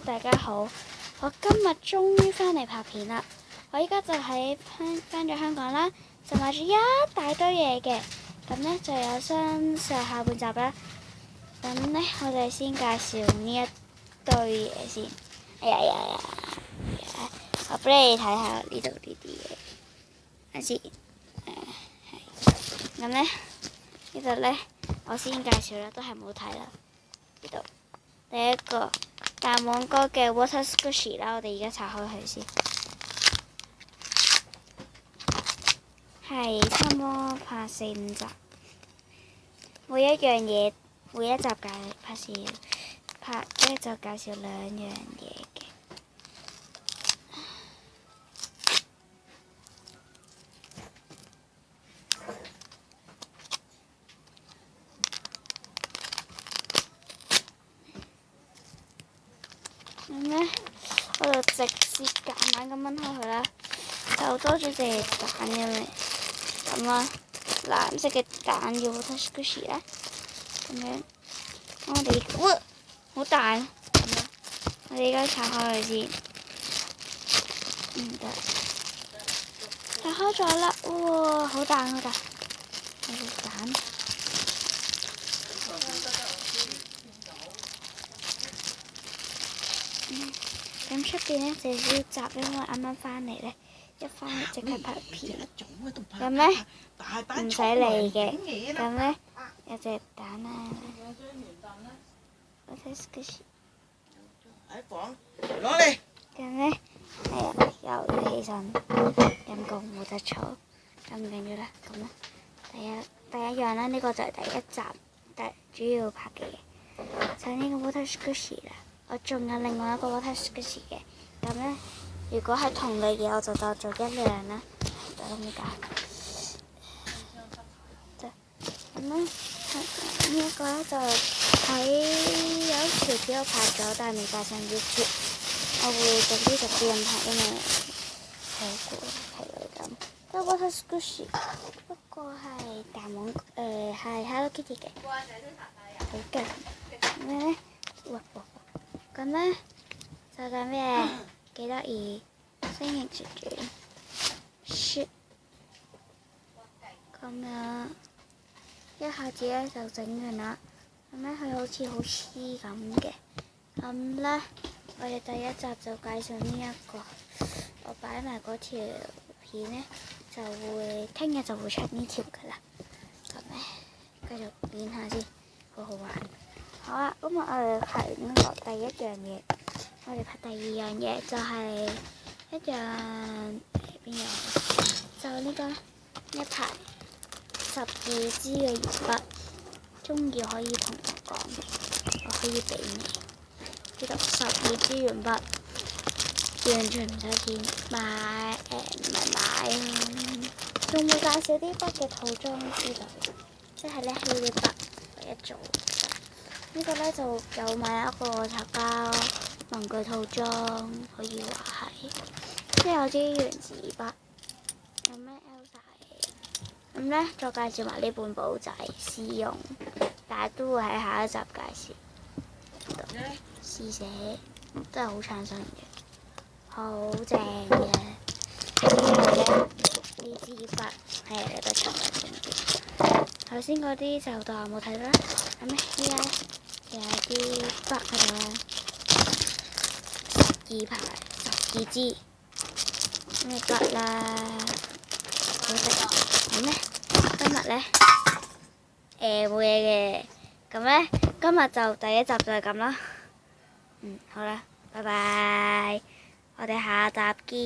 Hello， 大家好！我今日終於翻嚟拍片啦。我依家就喺翻咗香港啦，就買咗一大堆嘢嘅。咁呢就有新下半集啦。咁呢，我哋先介紹呢一堆嘢先。哎呀！我俾你睇下呢度呢啲嘢。睇先。咁呢度呢，我先介紹啦，都係冇睇啦。呢度第一個大網哥嘅 Water Squishy 啦，我哋而家拆開佢先。係差唔多拍4-5集，每一樣嘢每一集拍咧就介紹2樣嘢嘅。咁咧，我就直接夾硬咁掹開佢啦，就多咗隻蛋嘅味。咁啦，藍色嘅蛋嘅 Water Squishy 啦，咁樣我哋好大，咁樣我哋而家拆開佢先。得，拆開咗啦！哇，好大！我隻蛋。咁出邊呢就要集，因為啱啱翻嚟呢，一翻嚟即刻拍片。咁呢，唔使理嘅。咁呢，有隻蛋啦。我睇 Squishy。喺房攞嚟。咁呢，又要起身，陰公冇得坐，咁唔緊要啦。咁呢，第一樣啦，呢個就係第一集主要拍嘅嘢，就係呢個 Water Squishy 啦。我仲有另外一個 Water Squishy 嘅，咁呢，如果係同類嘅，我就當做1樣啦。就咁解。咁呢，呢一個呢，就喺有條片我拍咗，但係未擺上 YouTube。我會逐啲咁拍，因為好攰咁。不過 Water Squishy 不過係大網係 Hello Kitty 嘅，好勁。咩呢？咁呢，就係咩？幾得意，星形旋轉，咁樣一下子呢就整完啦。咁呢，佢好似好黐咁嘅。咁呢，我哋第一集就介紹呢一個，我擺埋嗰條片呢，就會聽日就會出呢條噶啦。咁呢，繼續演下先，好好玩。好啦，咁我哋拍完呢個第一樣嘢，我哋拍第二樣嘢就係一樣邊樣？就呢個一排12支嘅鉛筆，中意可以同我講，我可以俾你。呢度12支鉛筆，完全唔使錢，唔係買，仲會介紹啲筆嘅套裝之類，即係呢呢啲筆為一組。呢個呢就有買一個擦膠文具套裝，可以話係，即係有啲原子筆，有咩 Elsa 咁呢，再介紹埋呢本簿仔試用，但係都會喺下一集介紹。試寫真係好產生嘅，好正嘅。之後呢，呢支筆係有得重嘅重點。頭先嗰啲就當我冇睇啦。咁呢，依家有啲筆喺度啦，12支咩筆啦，好食。咁呢，今日呢，冇嘢嘅。咁呢，今日就第一集就係咁啦。好啦，拜拜，我哋下集見。